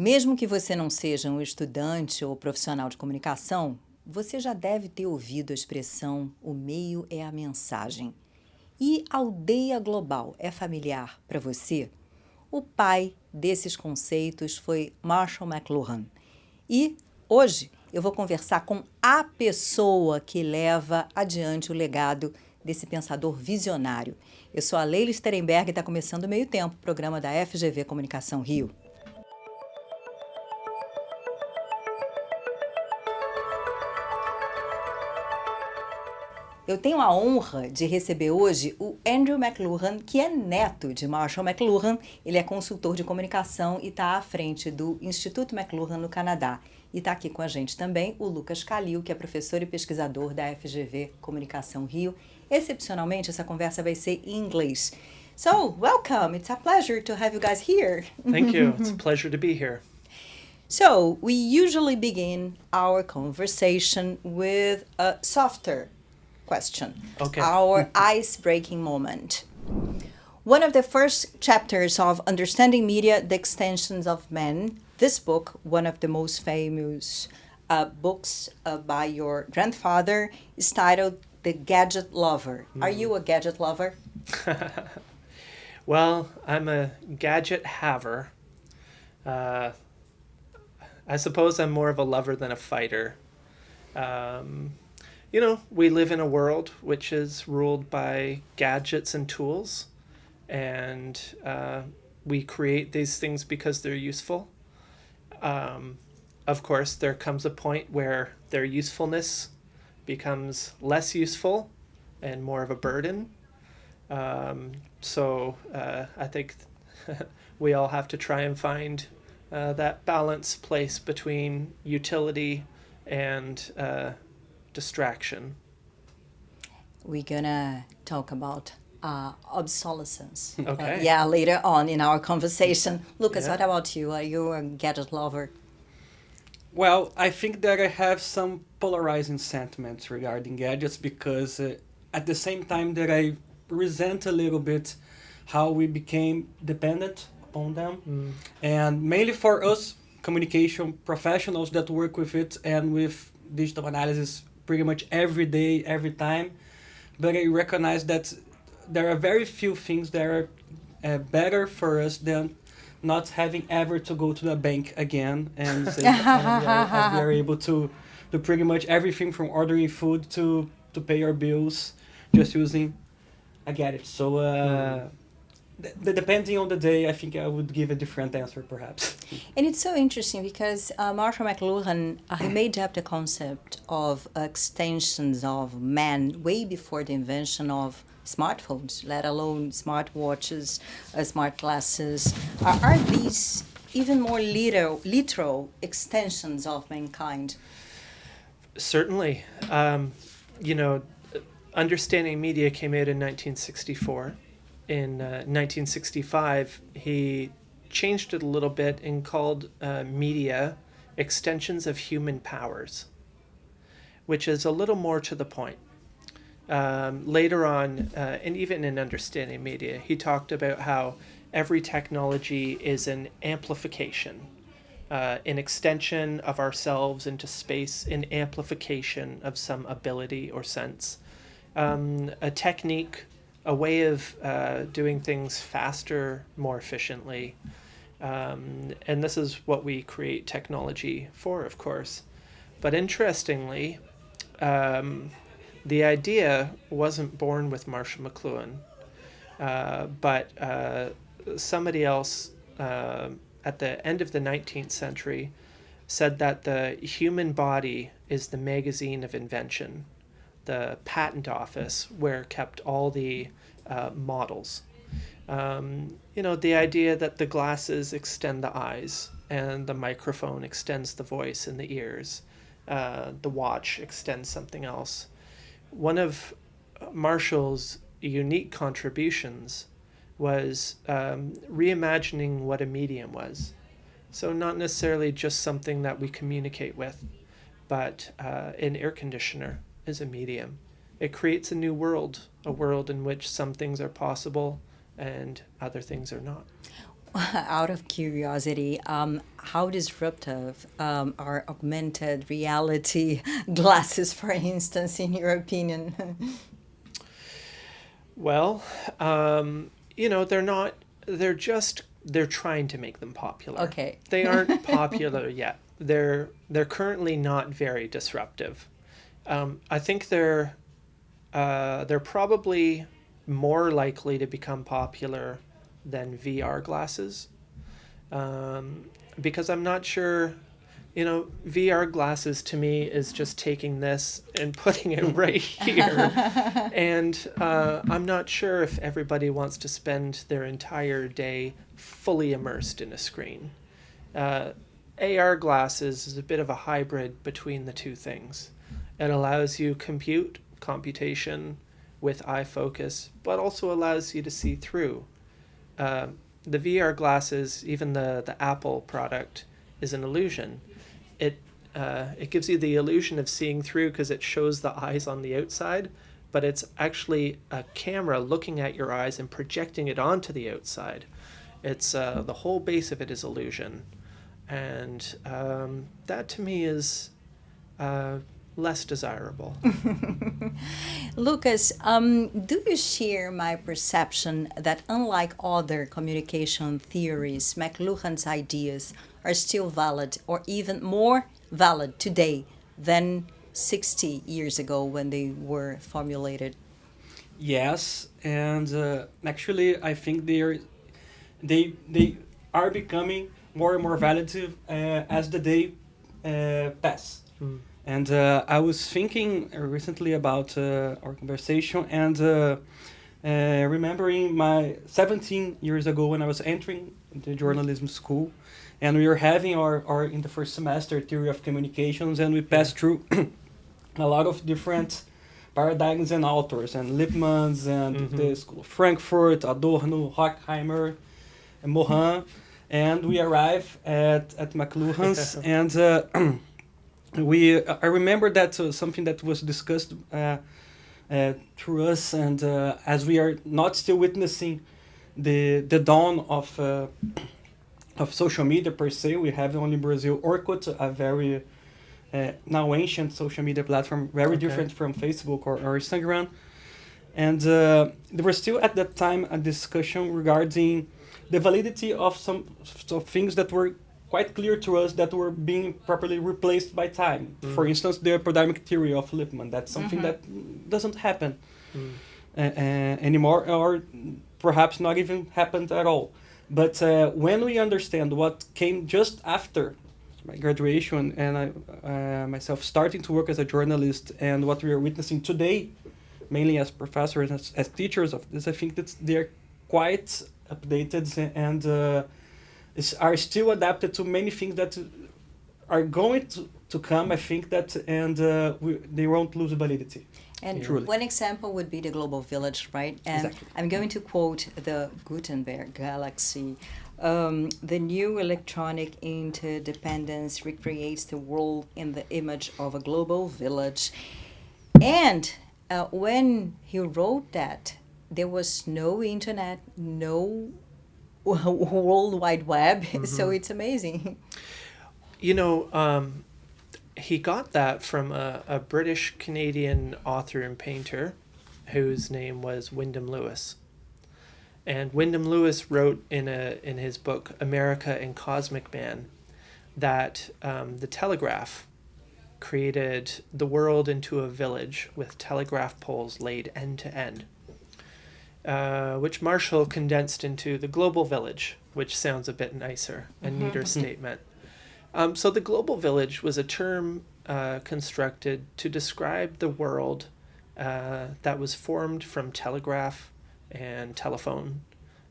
Mesmo que você não seja um estudante ou profissional de comunicação, você já deve ter ouvido a expressão "o meio é a mensagem". E aldeia global é familiar para você? O pai desses conceitos foi Marshall McLuhan. E hoje eu vou conversar com a pessoa que leva adiante o legado desse pensador visionário. Eu sou a Leila Sterenberg e está começando o Meio Tempo, programa da FGV Comunicação Rio. Eu tenho a honra de receber hoje o Andrew McLuhan, que é neto de Marshall McLuhan. Ele é consultor de comunicação e está à frente do Instituto McLuhan no Canadá. E está aqui com a gente também o Lucas Calil, que é professor e pesquisador da FGV Comunicação Rio. Excepcionalmente, essa conversa vai ser em inglês. So, welcome. It's a pleasure to have you guys here. Thank you. It's a pleasure to be here. So, we usually begin our conversation with a softer question. Okay. Our ice-breaking moment. One of the first chapters of Understanding Media, The Extensions of Men, this book, one of the most famous books by your grandfather, is titled The Gadget Lover. Are you a gadget lover? Well, I'm a gadget haver. I suppose I'm more of a lover than a fighter. We live in a world which is ruled by gadgets and tools, and we create these things because they're useful. Of course, there comes a point where their usefulness becomes less useful and more of a burden. So I think we all have to try and find that balance place between utility and distraction. We're gonna talk about obsolescence. Okay. Later on in our conversation. Lucas, Yeah. what about you? Are you a gadget lover? Well, I think that I have some polarizing sentiments regarding gadgets because at the same time that I resent a little bit how we became dependent upon them. And mainly for us communication professionals that work with it and with digital analysis pretty much every day, every time. But I recognize that there are very few things that are better for us than not having ever to go to the bank again and say, and we are able to do pretty much everything from ordering food to pay our bills just using a gadget. So depending on the day, I think I would give a different answer perhaps. And it's so interesting because Marshall McLuhan, he made up the concept of extensions of man way before the invention of smartphones, let alone smartwatches, smart glasses. Are these even more literal extensions of mankind? Certainly. Understanding Media came out in 1964. In 1965, he changed it a little bit and called media extensions of human powers, which is a little more to the point. Later on, and even in Understanding Media, he talked about how every technology is an amplification, an extension of ourselves into space, an amplification of some ability or sense, a technique, a way of doing things faster, more efficiently. And this is what we create technology for, of course. But interestingly, the idea wasn't born with Marshall McLuhan, but somebody else at the end of the 19th century said that the human body is the magazine of invention, the patent office where kept all the models. The idea that the glasses extend the eyes and the microphone extends the voice and the ears, the watch extends something else. One of Marshall's unique contributions was reimagining what a medium was. So not necessarily just something that we communicate with, but an air conditioner is a medium. It creates a new world, a world in which some things are possible and other things are not. Out of curiosity, how disruptive are augmented reality glasses, for instance, in your opinion? Well, they're not, they're trying to make them popular. Okay. They aren't popular yet. They're currently not very disruptive. I think they're probably more likely to become popular than VR glasses, because I'm not sure, VR glasses to me is just taking this and putting it right here. And I'm not sure if everybody wants to spend their entire day fully immersed in a screen. AR glasses is a bit of a hybrid between the two things. It allows you computation with eye focus, but also allows you to see through. The VR glasses, even the Apple product, is an illusion. It gives you the illusion of seeing through because it shows the eyes on the outside, but it's actually a camera looking at your eyes and projecting it onto the outside. It's the whole base of it is illusion, and that to me is less desirable. Lucas, do you share my perception that unlike other communication theories, McLuhan's ideas are still valid or even more valid today than 60 years ago when they were formulated? Yes, and actually, I think they are becoming more and more valid as the day pass. Mm. And I was thinking recently about our conversation and remembering my 17 years ago when I was entering the journalism school, and we were having our in the first semester theory of communications, and we passed through a lot of different paradigms and authors, and Lippmann's and the School of Frankfurt, Adorno, Horkheimer, and Morin, and we arrive at McLuhan's and. I remember that something that was discussed through us, and as we are not still witnessing the dawn of social media per se, we have only in Brazil Orkut, a very now ancient social media platform, very different from Facebook or Instagram, and there was still at that time a discussion regarding the validity of some things that were quite clear to us that were being properly replaced by time. For instance, the paradigmic theory of Lippmann. That's something that doesn't happen anymore, or perhaps not even happened at all. But when we understand what came just after my graduation and I myself starting to work as a journalist, and what we are witnessing today, mainly as professors, as teachers of this, I think that they're quite updated and are still adapted to many things that are going to come, I think that, and they won't lose validity. And Truly. one example would be the global village, right? And Exactly. I'm going to quote the Gutenberg galaxy. The new electronic interdependence recreates the world in the image of a global village. And when he wrote that, there was no internet, no World Wide Web, so it's amazing. He got that from a British Canadian author and painter whose name was Wyndham Lewis. And Wyndham Lewis wrote in his book America and Cosmic Man that the telegraph created the world into a village with telegraph poles laid end to end, which Marshall condensed into the global village, which sounds a bit nicer, a neater statement. So the global village was a term constructed to describe the world that was formed from telegraph and telephone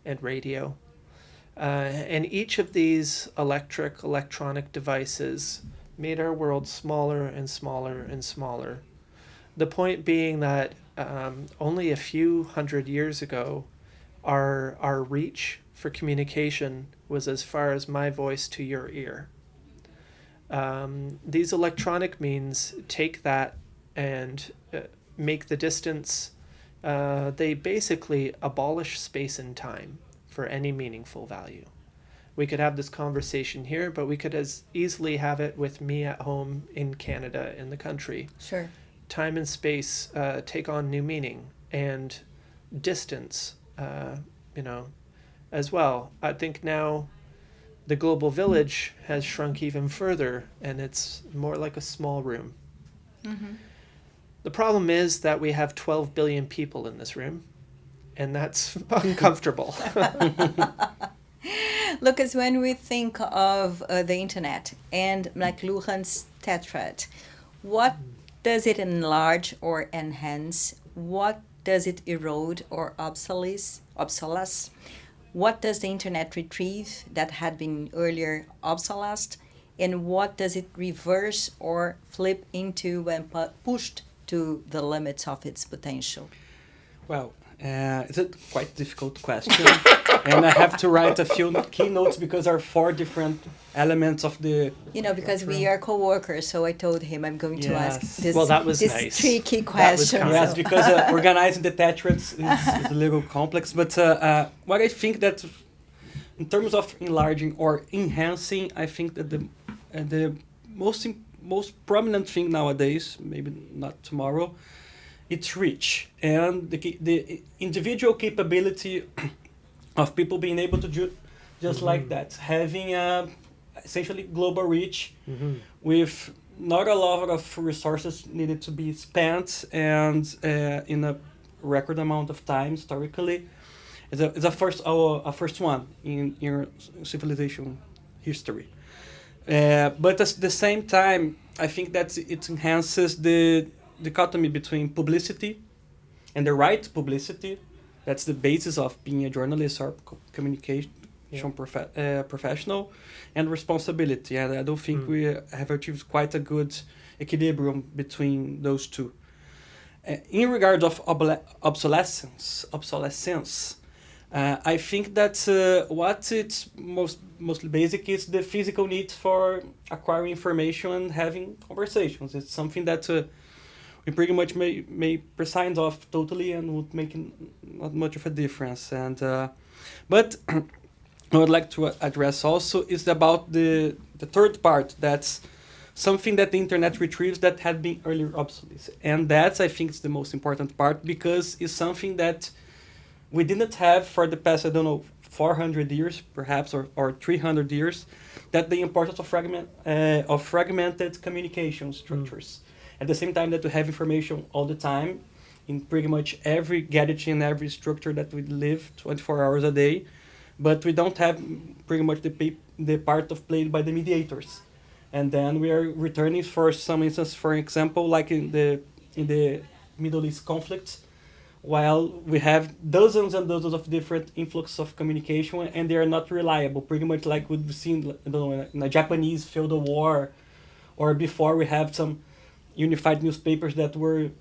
and radio. And each of these electronic devices made our world smaller and smaller and smaller. The point being that only a few hundred years ago, our reach for communication was as far as my voice to your ear. These electronic means take that and make the distance, they basically abolish space and time for any meaningful value. We could have this conversation here, but we could as easily have it with me at home in Canada, in the country. Sure. Time and space take on new meaning, and distance, as well. I think now the global village has shrunk even further, and it's more like a small room. Mm-hmm. The problem is that we have 12 billion people in this room, and that's uncomfortable. Lucas, when we think of the internet and McLuhan's tetrad, what does it enlarge or enhance? What does it erode or obsolesce? What does the internet retrieve that had been earlier obsolesced? And what does it reverse or flip into when pushed to the limits of its potential? Well, it's a quite difficult question. And I have to write a few keynotes because there are 4 different elements of the... Because we are co-workers, so I told him I'm going to ask this, that was this nice. tricky question. Yes, because organizing the tetrads is a little complex. But what I think that in terms of enlarging or enhancing, I think that the most prominent thing nowadays, maybe not tomorrow, it's reach and the individual capability of people being able to do just like that, having essentially global reach with not a lot of resources needed to be spent and in a record amount of time historically. It's a first one in your civilization history. But at the same time, I think that it enhances the dichotomy between publicity and the right to publicity. That's the basis of being a journalist or communication professional, and responsibility. And I don't think we have achieved quite a good equilibrium between those two. In regard of obsolescence, I think that what it's mostly basic is the physical need for acquiring information and having conversations. It's something that we pretty much may prescind of totally and would make not much of a difference. And but I would like to address also is about the third part. That's something that the internet retrieves that had been earlier obsolete. And that's, I think, is the most important part, because it's something that we didn't have for the past, 400 years, perhaps, or 300 years, that the importance of fragmented communication structures. At the same time that we have information all the time, in pretty much every gadget and every structure that we live 24 hours a day, but we don't have pretty much the part of played by the mediators. And then we are returning for some instance, for example, like in the Middle East conflict, while we have dozens and dozens of different influx of communication, and they are not reliable, pretty much like we've seen in a Japanese feudal war, or before we have some unified newspapers that were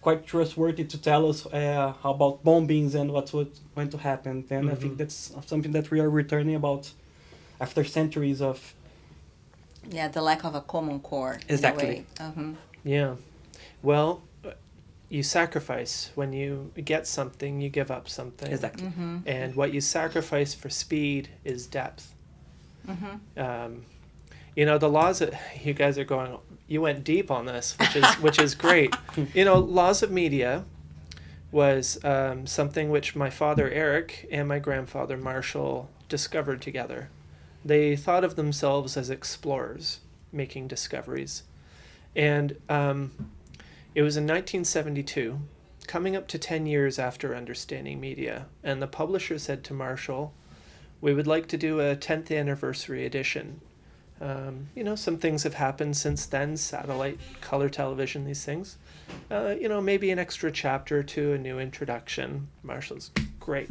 quite trustworthy to tell us how about bombings and what's going to happen. And I think that's something that we are returning about after centuries of... Yeah, the lack of a common core. Exactly. Yeah. Well, you sacrifice. When you get something, you give up something. Exactly. And what you sacrifice for speed is depth. The laws that you guys are going, you went deep on this, which is great. Laws of media was something which my father Eric and my grandfather Marshall discovered together. They thought of themselves as explorers making discoveries. And it was in 1972, coming up to 10 years after understanding media, and the publisher said to Marshall, we would like to do a 10th anniversary edition. Some things have happened since then, satellite, color television, these things. Maybe an extra chapter to a new introduction. Marshall's great.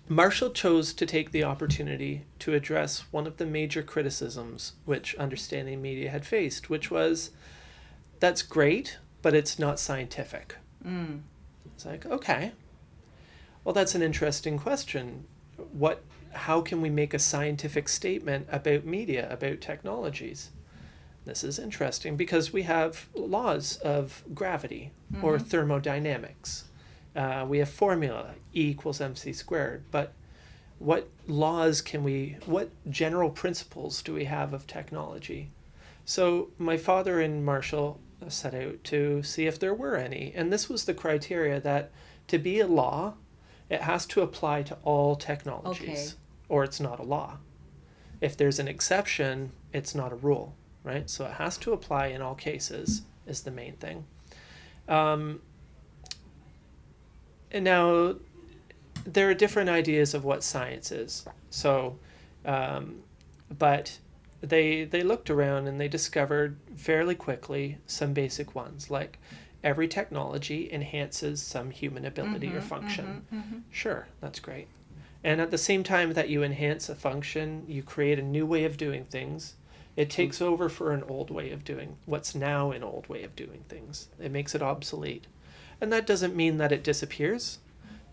Marshall chose to take the opportunity to address one of the major criticisms which understanding media had faced, which was, that's great, but it's not scientific. It's like, okay, well, that's an interesting question. How can we make a scientific statement about media, about technologies? This is interesting because we have laws of gravity or thermodynamics. We have formula, E = mc². But what what general principles do we have of technology? So my father and Marshall set out to see if there were any. And this was the criteria that to be a law, it has to apply to all technologies, or it's not a law. If there's an exception, it's not a rule, right? So it has to apply in all cases is the main thing. And now there are different ideas of what science is. So, but they looked around and they discovered fairly quickly some basic ones, like every technology enhances some human ability or function. Sure, that's great. And at the same time that you enhance a function, you create a new way of doing things. It takes over for an old way of doing what's now an old way of doing things. It makes it obsolete. And that doesn't mean that it disappears,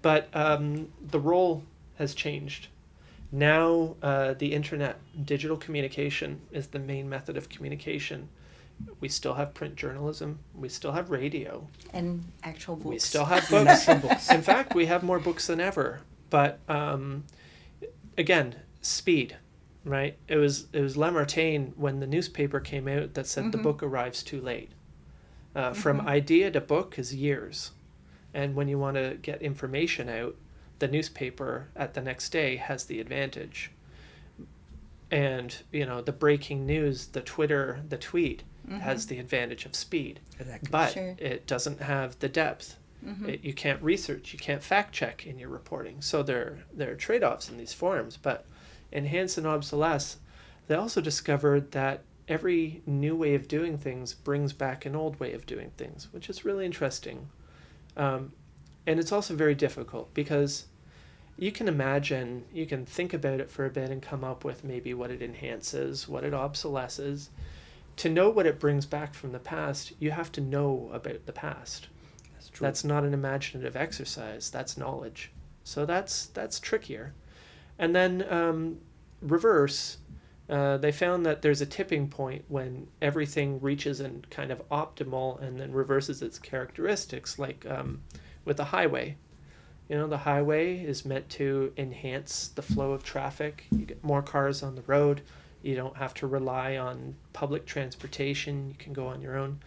but the role has changed. Now the internet, digital communication is the main method of communication. We still have print journalism. We still have radio. And actual books. We still have books. In fact, we have more books than ever. But again, speed, right? It was Lamartine when the newspaper came out that said the book arrives too late. From idea to book is years. And when you want to get information out, the newspaper at the next day has the advantage. And, the breaking news, the Twitter, the tweet has the advantage of speed. Exactly. But it doesn't have the depth. You can't research, you can't fact check in your reporting. So there are trade-offs in these forms. But enhance and obsolesce, they also discovered that every new way of doing things brings back an old way of doing things, which is really interesting. And it's also very difficult because you can imagine, you can think about it for a bit and come up with maybe what it enhances, what it obsolesces. To know what it brings back from the past, you have to know about the past. That's true. That's not an imaginative exercise, that's knowledge. So that's trickier. And then reverse, they found that there's a tipping point when everything reaches an kind of optimal and then reverses its characteristics, like with the highway. The highway is meant to enhance the flow of traffic. You get more cars on the road. You don't have to rely on public transportation. You can go on your own.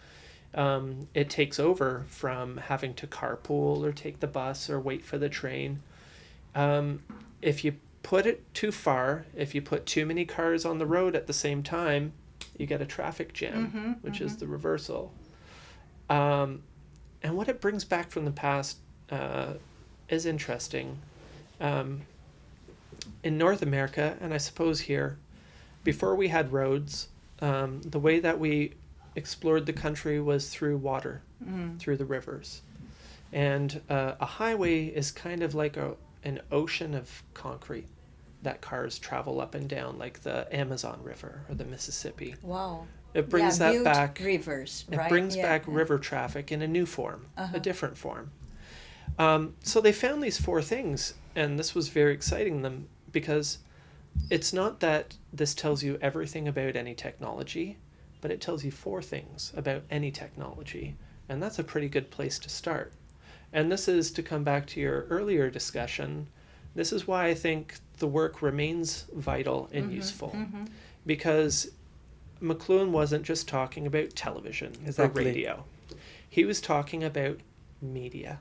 It takes over from having to carpool or take the bus or wait for the train. If you put it too far, if you put too many cars on the road at the same time, you get a traffic jam, which is the reversal. And what it brings back from the past is interesting. In North America, and I suppose here, before we had roads, the way that we explored the country was through water, through the rivers. And a highway is kind of like an ocean of concrete that cars travel up and down, like the Amazon River or the Mississippi. Wow. It brings that back. Rivers, right? It brings back river traffic in a new form, a different form. So they found these 4 things, and this was very exciting them because it's not that this tells you everything about any technology, but it tells you 4 things about any technology, and that's a pretty good place to start. And this is to come back to your earlier discussion. This is why I think the work remains vital and useful, because McLuhan wasn't just talking about television or radio. He was talking about media,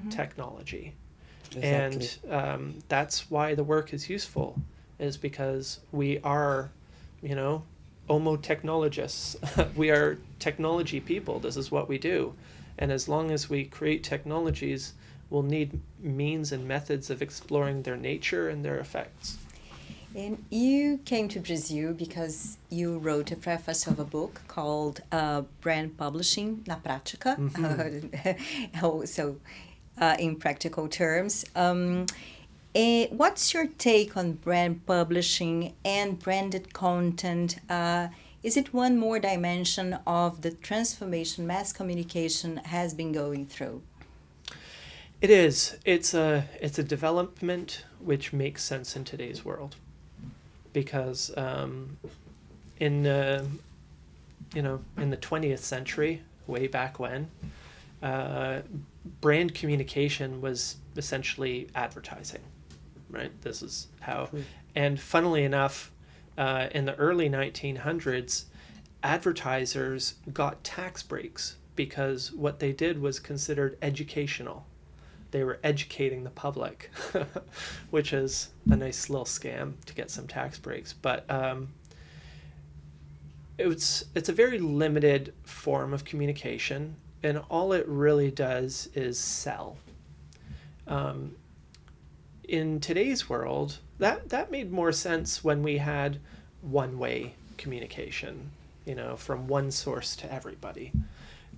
technology. Exactly. And that's why the work is useful, is because we are, homo technologists. We are technology people. This is what we do. And as long as we create technologies, we'll need means and methods of exploring their nature and their effects. And you came to Brazil because you wrote a preface of a book called Brand Publishing na Prática. So, in practical terms. What's your take on brand publishing and branded content? Is it one more dimension of the transformation mass communication has been going through? It is. It's a development which makes sense in today's world, because in the 20th century, way back when, brand communication was essentially advertising. right? This is how. True. And funnily enough, in the early 1900s, advertisers got tax breaks because what they did was considered educational. They were educating the public, which is a nice little scam to get some tax breaks. But it's a very limited form of communication, and all it really does is sell. In today's world, that made more sense when we had one-way communication, from one source to everybody.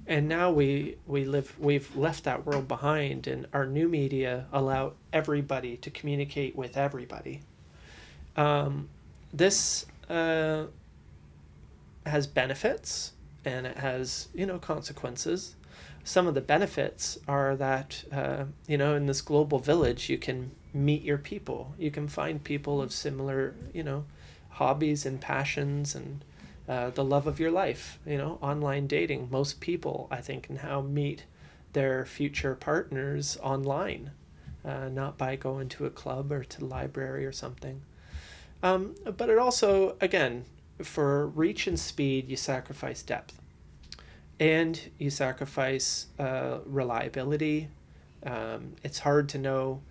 And now we've left that world behind, and our new media allow everybody to communicate with everybody. This has benefits, and it has consequences. Some of the benefits are that in this global village, you can meet your people. You can find people of similar hobbies and passions and the love of your life. Online dating. Most people, I think, now meet their future partners online, not by going to a club or to the library or something. But it also, again, for reach and speed, you sacrifice depth. And you sacrifice reliability. It's hard to know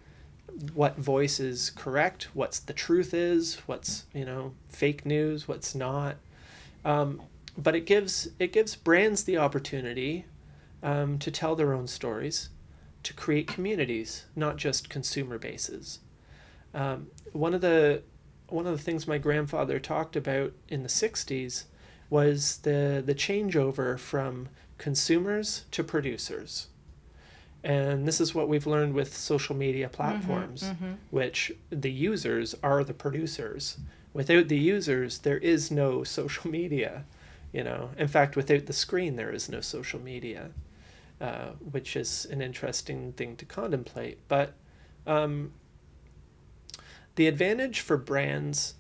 what voice is correct, what's the truth is, what's fake news, what's not. But it gives brands the opportunity to tell their own stories, to create communities, not just consumer bases. One of the things my grandfather talked about in the 60s was the changeover from consumers to producers. And this is what we've learned with social media platforms, which the users are the producers. Without the users, there is no social media. In fact, without the screen, there is no social media, which is an interesting thing to contemplate. But the advantage for brands,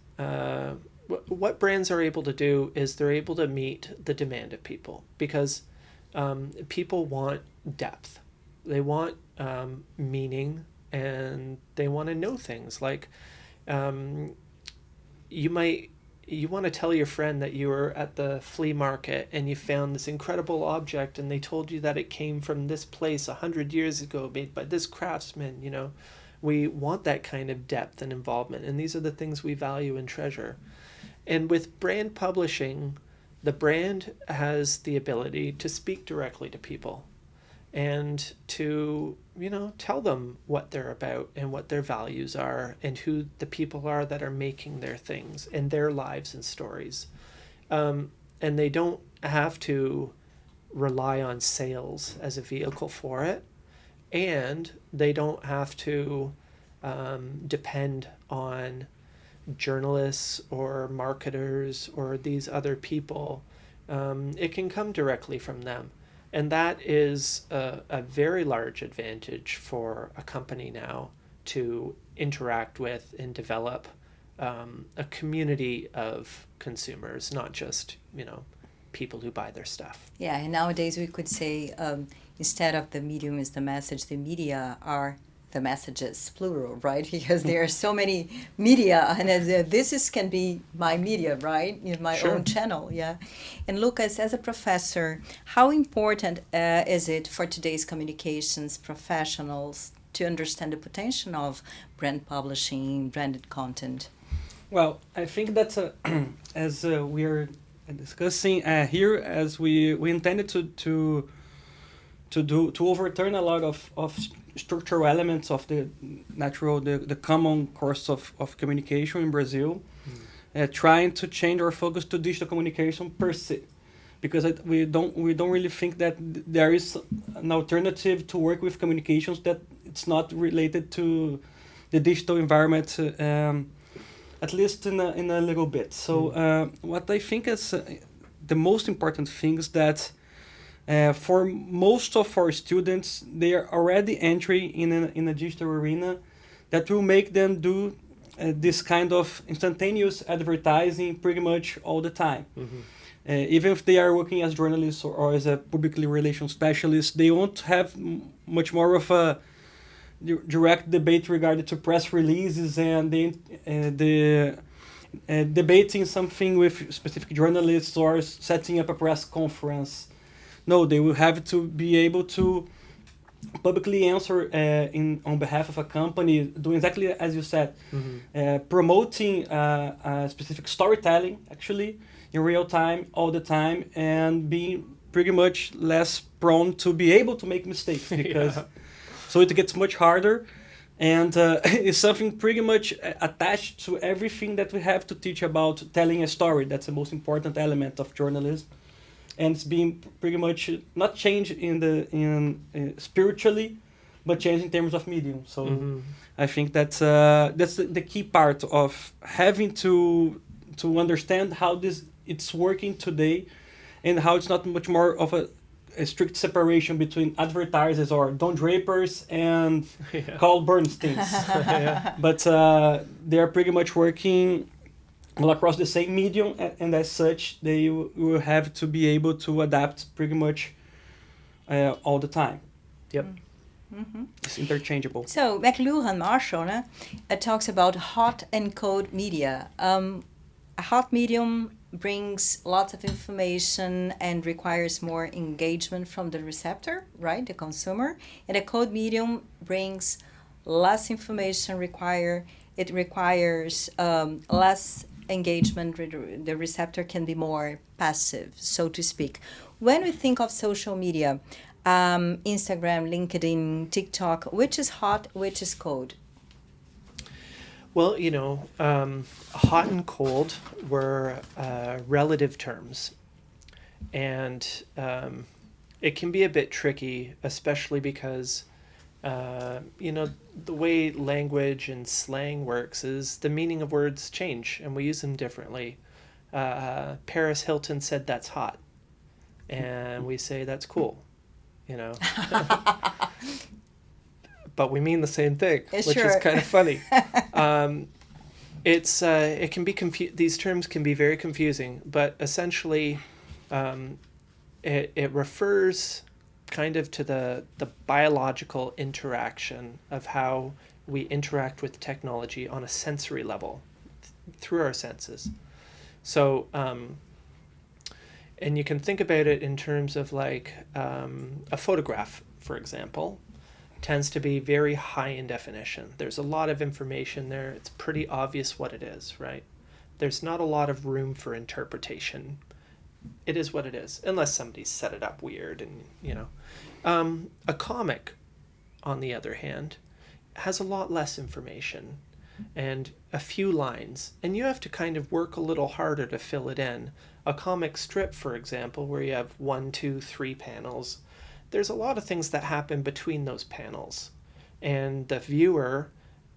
what brands are able to do is they're able to meet the demand of people, because people want depth. They want meaning, and they want to know things. Like you want to tell your friend that you were at the flea market and you found this incredible object, and they told you that it came from this place 100 years ago, made by this craftsman. We want that kind of depth and involvement, and these are the things we value and treasure. And with brand publishing, the brand has the ability to speak directly to people and to, tell them what they're about and what their values are and who the people are that are making their things and their lives and stories. And they don't have to rely on sales as a vehicle for it. And they don't have to depend on journalists or marketers or these other people. It can come directly from them. And that is a very large advantage for a company now to interact with and develop a community of consumers, not just, people who buy their stuff. Yeah, and nowadays we could say instead of the medium is the message, the media are the messages, plural, right? Because there are so many media, and can be my media, right? In my Sure. own channel, yeah. And Lucas, as a professor, how important is it for today's communications professionals to understand the potential of brand publishing, branded content? Well, I think that as we are discussing here, as we intended to overturn a lot of structural elements of the common course of communication in Brazil, trying to change our focus to digital communication per se, because we don't really think that there is an alternative to work with communications that it's not related to the digital environment, at least in a little bit. So what I think is the most important thing is that for most of our students, they are already entering in a digital arena that will make them do this kind of instantaneous advertising pretty much all the time. Even if they are working as journalists or as a public relations specialist, they won't have much more of a direct debate regarding to press releases and the debating something with specific journalists or setting up a press conference. No, they will have to be able to publicly answer on behalf of a company, doing exactly as you said, promoting specific storytelling, actually, in real time, all the time, and being pretty much less prone to be able to make mistakes, because so it gets much harder, and it's something pretty much attached to everything that we have to teach about telling a story. That's the most important element of journalism. And it's being pretty much not changed spiritually, but changed in terms of medium. So I think that's the key part of having to understand how it's working today, and how it's not much more of a strict separation between advertisers or Don Drapers and Carl Bernsteins. But they are pretty much working all across the same medium, and as such, they will have to be able to adapt pretty much all the time. Yep. It's interchangeable. So McLuhan, Marshall, talks about hot and cold media. A hot medium brings lots of information and requires more engagement from the receptor, right, the consumer. And a cold medium brings less information, requires less engagement. The receptor can be more passive, so to speak. When we think of social media, Instagram, LinkedIn, TikTok, which is hot, which is cold? Well, hot and cold were relative terms. And it can be a bit tricky, especially because, the way language and slang works is the meaning of words change and we use them differently. Paris Hilton said that's hot. And we say that's cool, But we mean the same thing, which is kind of funny. It can be these terms can be very confusing, but essentially, it refers kind of to the biological interaction of how we interact with technology on a sensory level through our senses. So, and you can think about it in terms of like a photograph, for example, tends to be very high in definition. There's a lot of information there. It's pretty obvious what it is, right? There's not a lot of room for interpretation. It is what it is, unless somebody set it up weird and, A comic, on the other hand, has a lot less information and a few lines, and you have to kind of work a little harder to fill it in. A comic strip, for example, where you have 1, 2, 3 panels, there's a lot of things that happen between those panels, and the viewer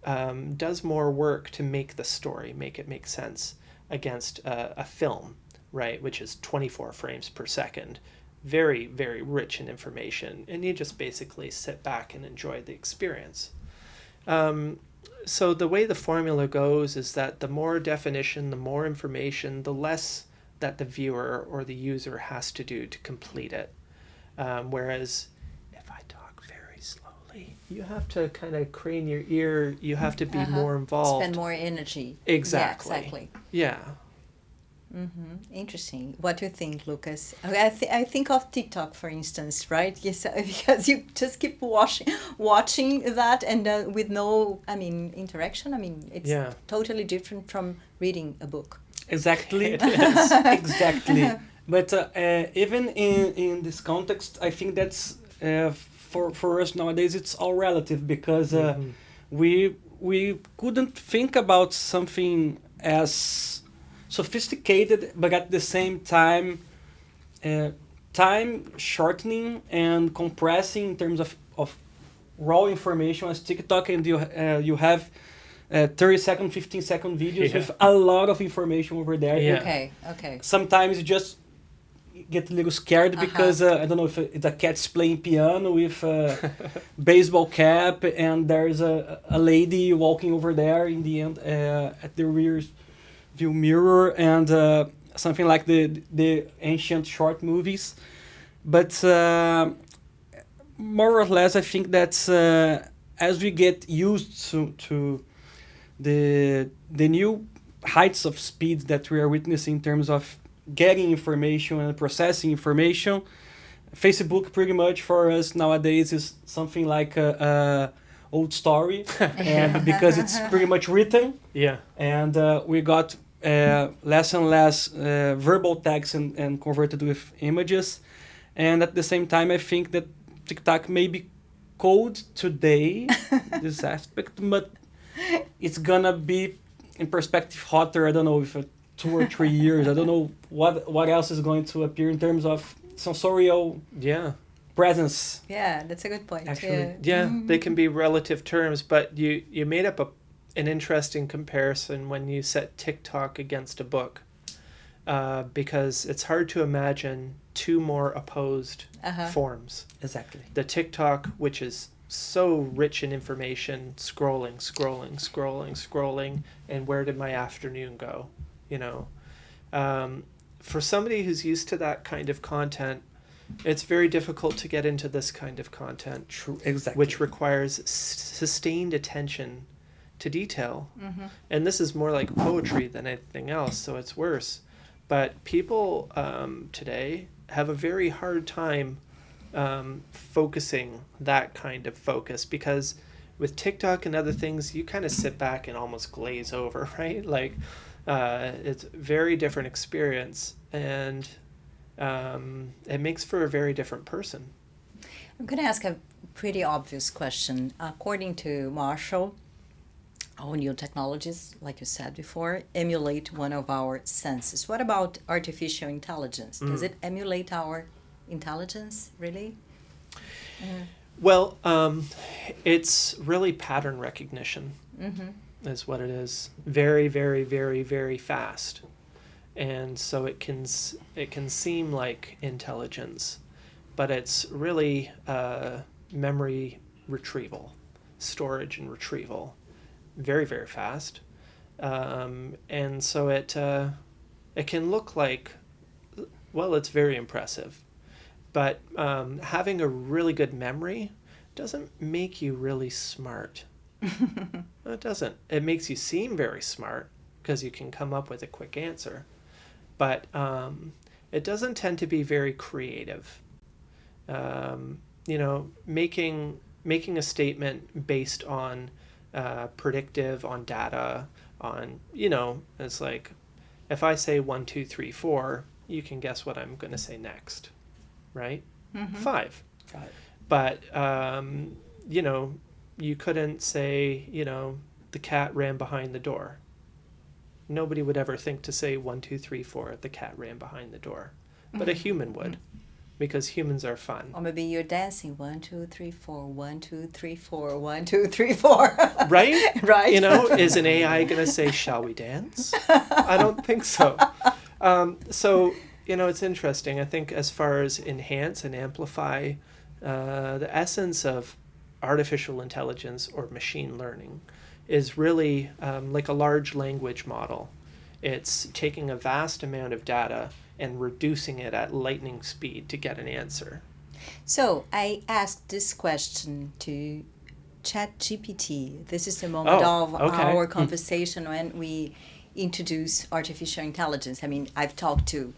does more work to make the story, make it make sense, against a film, right, which is 24 frames per second, very, very rich in information, and you just basically sit back and enjoy the experience. So the way the formula goes is that the more definition, the more information, the less that the viewer or the user has to do to complete it. Whereas if I talk very slowly, you have to kind of crane your ear, you have to be more involved. Spend more energy. Exactly. Yeah, exactly. Yeah. Interesting. What do you think, Lucas? I think of TikTok, for instance, right? Yes, because you just keep watching that, and with no, interaction. It's totally different from reading a book. Exactly. It is. Exactly. But even in this context, I think that's for us nowadays, it's all relative, because we couldn't think about something as sophisticated, but at the same time, time shortening and compressing in terms of raw information as TikTok, and you have 30-second, 15-second videos with a lot of information over there. Yeah. Okay. Sometimes you just get a little scared because I don't know if it's a cat's playing piano with a baseball cap, and there's a lady walking over there in the end at the rear view mirror, and something like the ancient short movies. But more or less, I think that's as we get used to the new heights of speed that we are witnessing in terms of getting information and processing information, Facebook pretty much for us nowadays is something like a old story, and because it's pretty much written, Yeah. and we got less and less verbal text and converted with images, and at the same time I think that TikTok may be cold today, this aspect, but it's gonna be in perspective hotter. I don't know if 2 or 3 years. I don't know what else is going to appear in terms of sensorial Yeah. presence. Yeah, that's a good point. Actually, Yeah, they can be relative terms, but you made up an interesting comparison when you set TikTok against a book, because it's hard to imagine two more opposed forms. exactly. The TikTok, which is so rich in information, scrolling, and where did my afternoon go? You know, for somebody who's used to that kind of content, it's very difficult to get into this kind of content. True, exactly. Which requires sustained attention to detail. And this is more like poetry than anything else, so it's worse. But people today have a very hard time focusing that kind of focus, because with TikTok and other things, you kind of sit back and almost glaze over, right? Like, it's a very different experience, and it makes for a very different person. I'm going to ask a pretty obvious question. According to Marshall, all new technologies, like you said before, emulate one of our senses. What about artificial intelligence? Does it emulate our intelligence, really? Well, it's really pattern recognition is what it is. Very, very, very, very fast. And so it can seem like intelligence, but it's really memory retrieval, storage and retrieval. Very, very fast. And so it can look like, well, it's very impressive. But having a really good memory doesn't make you really smart. It doesn't. It makes you seem very smart because you can come up with a quick answer. But it doesn't tend to be very creative. You know, making a statement based on predictive, on data, on, you know, it's like, if I say 1, 2, 3, 4, you can guess what I'm going to say next, right? 5. But, you know, you couldn't say, you know, the cat ran behind the door. Nobody would ever think to say 1, 2, 3, 4, the cat ran behind the door. But a human would, because humans are fun. Or maybe you're dancing 1, 2, 3, 4, 1, 2, 3, 4, 1, 2, 3, 4. Right? Right. You know, is an AI going to say, shall we dance? I don't think so. So, you know, it's interesting. I think as far as enhance and amplify, the essence of artificial intelligence or machine learning is really like a large language model. It's taking a vast amount of data and reducing it at lightning speed to get an answer. So I asked this question to ChatGPT. This is the moment of our conversation when we introduce artificial intelligence. I mean, I've talked to,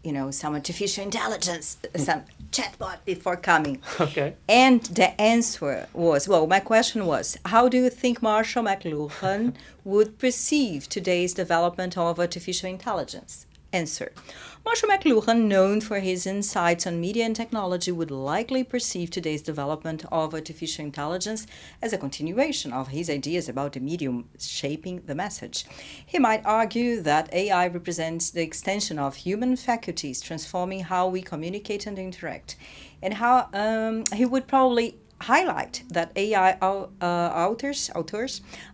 you know, some artificial intelligence, some chatbot before coming. Okay. And the answer was, well, my question was, how do you think Marshall McLuhan would perceive today's development of artificial intelligence? Answer. Marshall McLuhan, known for his insights on media and technology, would likely perceive today's development of artificial intelligence as a continuation of his ideas about the medium shaping the message. He might argue that AI represents the extension of human faculties, transforming how we communicate and interact. And how he would probably highlight that AI alters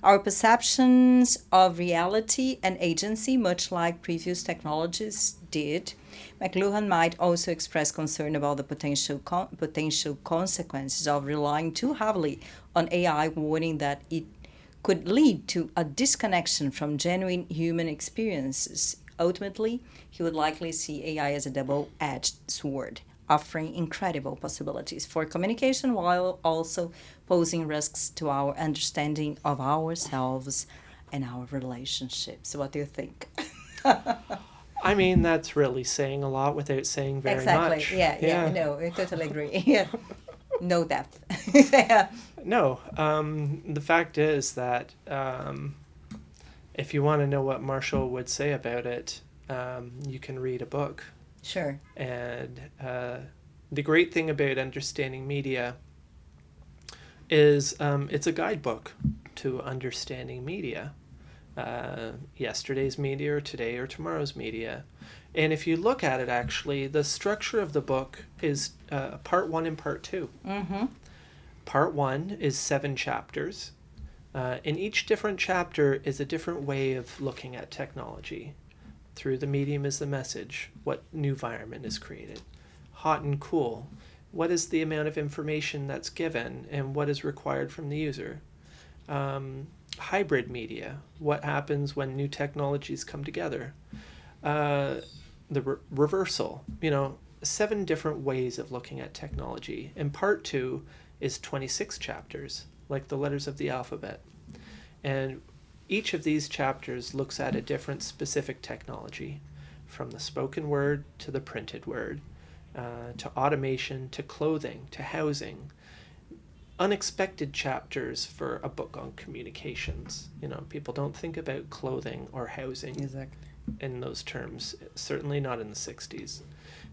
our perceptions of reality and agency, much like previous technologies did. McLuhan might also express concern about the potential consequences of relying too heavily on AI, warning that it could lead to a disconnection from genuine human experiences. Ultimately, he would likely see AI as a double-edged sword, offering incredible possibilities for communication while also posing risks to our understanding of ourselves and our relationships. What do you think? I mean, that's really saying a lot without saying very Exactly. much. Yeah, no, I totally agree. Yeah. No depth. Yeah. No, the fact is that if you want to know what Marshall would say about it, you can read a book. Sure. And the great thing about understanding media is it's a guidebook to understanding media. Yesterday's media or today or tomorrow's media. And if you look at it, actually, the structure of the book is part 1 and part 2. Mm-hmm. Part 1 is 7 chapters. And each different chapter is a different way of looking at technology. Through the medium is the message. What new environment is created? Hot and cool. What is the amount of information that's given and what is required from the user? Hybrid media. What happens when new technologies come together? The reversal. 7 different ways of looking at technology. And part 2 is 26 chapters, like the letters of the alphabet. And each of these chapters looks at a different specific technology, from the spoken word to the printed word, to automation, to clothing, to housing. Unexpected chapters for a book on communications. People don't think about clothing or housing in those terms, certainly not in the 60s.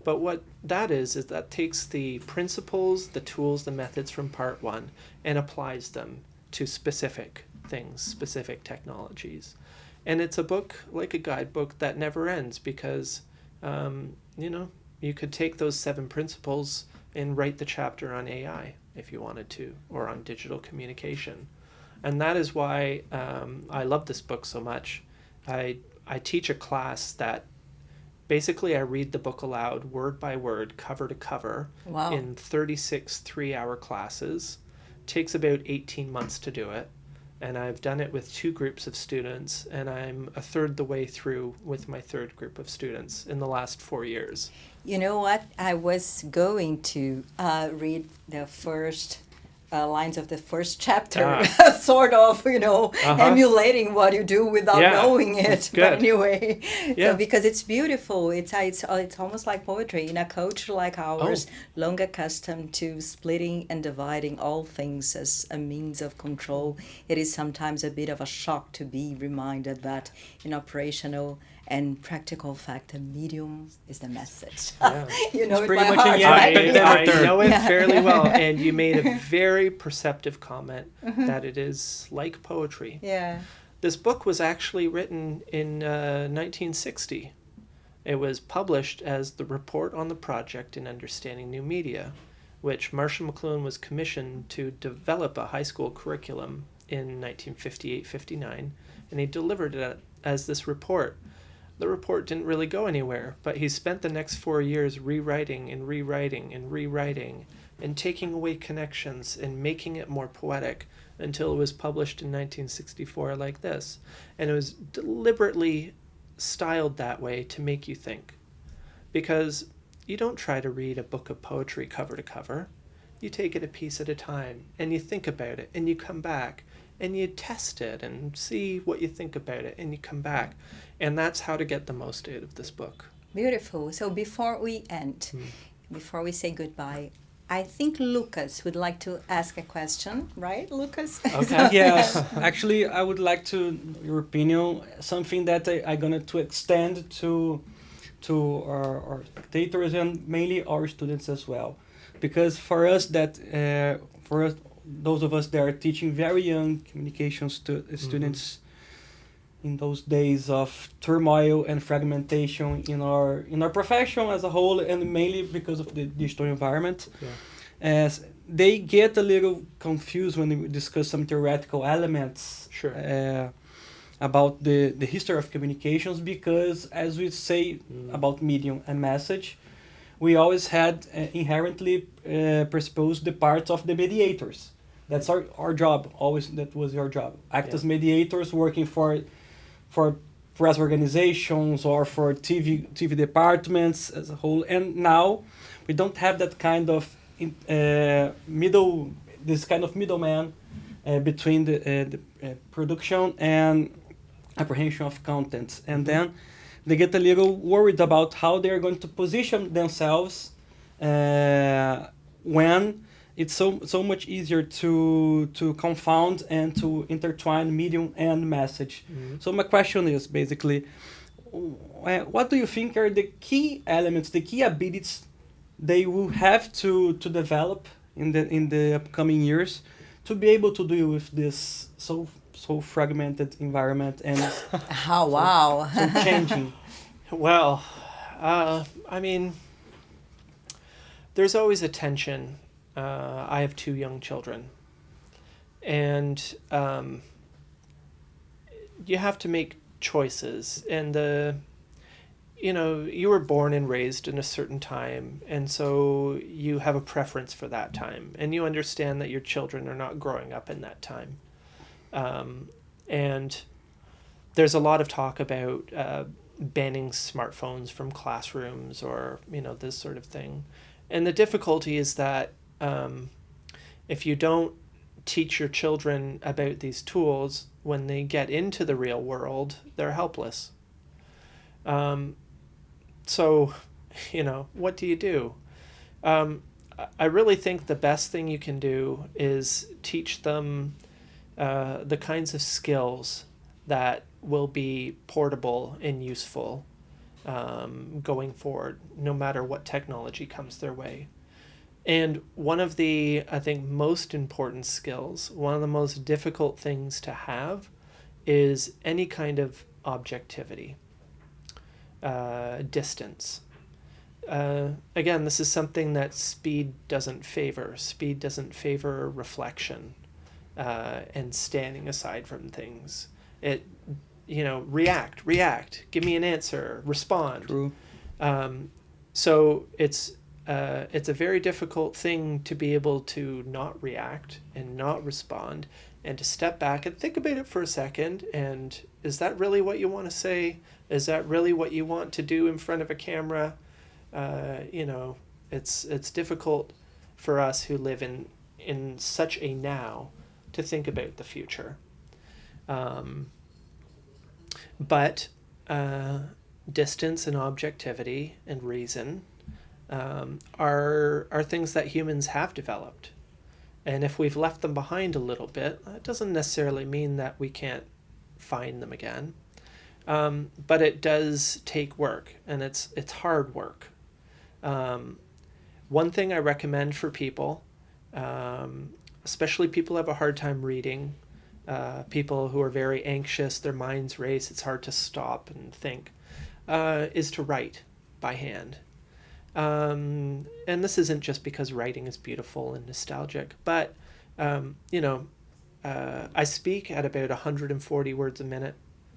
But what that is that takes the principles, the tools, the methods from part 1 and applies them to specific things, specific technologies. And it's a book, like a guidebook, that never ends because, you could take those 7 principles and write the chapter on AI if you wanted to, or on digital communication. And that is why I love this book so much. I teach a class that basically I read the book aloud, word by word, cover to cover, Wow. in 36 3-hour classes. Takes about 18 months to do it. And I've done it with 2 groups of students, and I'm a third the way through with my 3rd group of students in the last 4 years. You know what? I was going to read the first lines of the first chapter, sort of, emulating what you do without knowing it. Good. But anyway, Yeah. so because it's beautiful, it's almost like poetry in a culture like ours, long accustomed to splitting and dividing all things as a means of control. It is sometimes a bit of a shock to be reminded that in operational and practical fact, a medium is the message. Yeah. It's pretty by much heart, a right? I know it fairly well, and you made a very perceptive comment that it is like poetry. Yeah. This book was actually written in 1960. It was published as the Report on the Project in Understanding New Media, which Marshall McLuhan was commissioned to develop a high school curriculum in 1958-59, and he delivered it as this report. The report didn't really go anywhere, but he spent the next 4 years rewriting and rewriting and rewriting and taking away connections and making it more poetic until it was published in 1964 like this. And it was deliberately styled that way to make you think. Because you don't try to read a book of poetry cover to cover. You take it a piece at a time and you think about it and you come back and you test it and see what you think about it and you come back. And that's how to get the most out of this book. Beautiful. So before we end, before we say goodbye, I think Lucas would like to ask a question, right, Lucas? Okay. Yes, actually, I would like to your opinion. Something that I'm gonna to extend to our spectators and mainly our students as well, because for us those of us that are teaching very young communication students in those days of turmoil and fragmentation in our profession as a whole, and mainly because of the digital environment, as they get a little confused when we discuss some theoretical elements about the history of communications, because as we say about medium and message, we always had inherently presupposed the parts of the mediators. That's our job, always that was your job. Act as mediators, working for press organizations or for TV departments as a whole. And now we don't have that kind of middleman between the production and apprehension of content. And then they get a little worried about how they're going to position themselves when it's so much easier to confound and to intertwine medium and message. So my question is basically, what do you think are the key elements, the key abilities they will have to develop in the upcoming years to be able to deal with this so fragmented environment and Oh, wow. so changing? Well, I mean, there's always a tension. I have 2 young children, and you have to make choices. And you were born and raised in a certain time, and so you have a preference for that time, and you understand that your children are not growing up in that time. And there's a lot of talk about banning smartphones from classrooms or, this sort of thing. And the difficulty is that if you don't teach your children about these tools, when they get into the real world, they're helpless. So, what do you do? I really think the best thing you can do is teach them the kinds of skills that will be portable and useful going forward, no matter what technology comes their way. And one of the, I think, most important skills, one of the most difficult things to have, is any kind of objectivity, distance. Again, this is something that speed doesn't favor. Speed doesn't favor reflection and standing aside from things. It, react, give me an answer, respond. True. So it's a very difficult thing to be able to not react and not respond and to step back and think about it for a second. And is that really what you want to say? Is that really what you want to do in front of a camera? It's difficult for us who live in such a now to think about the future. But distance and objectivity and reason are things that humans have developed. And if we've left them behind a little bit, that doesn't necessarily mean that we can't find them again. But it does take work, and it's hard work. One thing I recommend for people, especially people who have a hard time reading, people who are very anxious, their minds race, it's hard to stop and think, is to write by hand. And this isn't just because writing is beautiful and nostalgic, but, I speak at about 140 words a minute.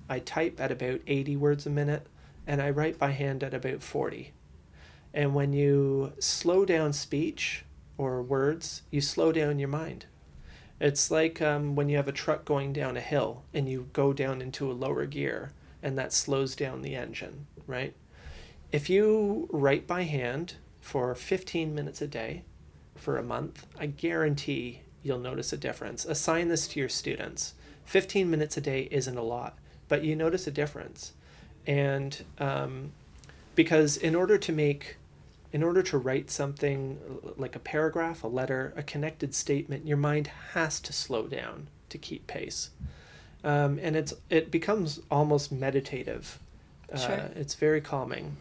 I type at about 80 words a minute, and I write by hand at about 40. And when you slow down speech or words, you slow down your mind. It's like when you have a truck going down a hill and you go down into a lower gear, and that slows down the engine, right? If you write by hand for 15 minutes a day for a month, I guarantee you'll notice a difference. Assign this to your students. 15 minutes a day isn't a lot, but you notice a difference. And because in order to write something like a paragraph, a letter, a connected statement, your mind has to slow down to keep pace. And it becomes almost meditative. Sure. It's very calming.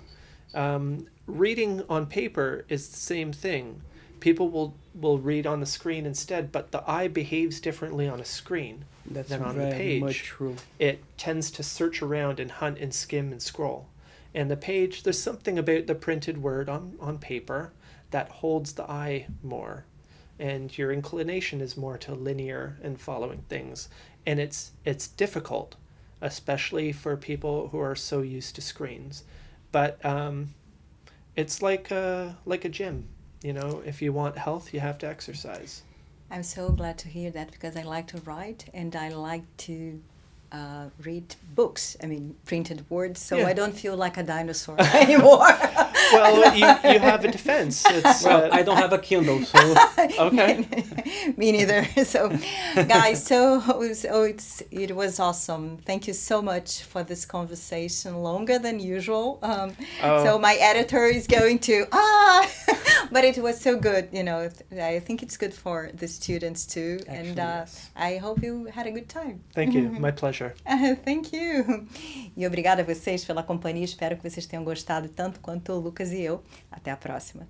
Reading on paper is the same thing. People will read on the screen instead, but the eye behaves differently on a screen than on the page. Much true. It tends to search around and hunt and skim and scroll. And the page, there's something about the printed word on paper that holds the eye more. And your inclination is more to linear and following things. And it's difficult, especially for people who are so used to screens. But it's like a gym. If you want health, you have to exercise. I'm so glad to hear that, because I like to write and I like to read books. I mean, printed words, so Yeah. I don't feel like a dinosaur anymore. Well, you have a defense. It's Well, I don't have a Kindle, so okay. Me neither. So, guys, so it was awesome. Thank you so much for this conversation, longer than usual. So my editor is going to but it was so good. You know, I think it's good for the students too. Actually, And yes. I hope you had a good time. Thank you. My pleasure. Thank you. E obrigada a vocês pela companhia. Espero que vocês tenham gostado tanto quanto o Lucas e eu. Até a próxima.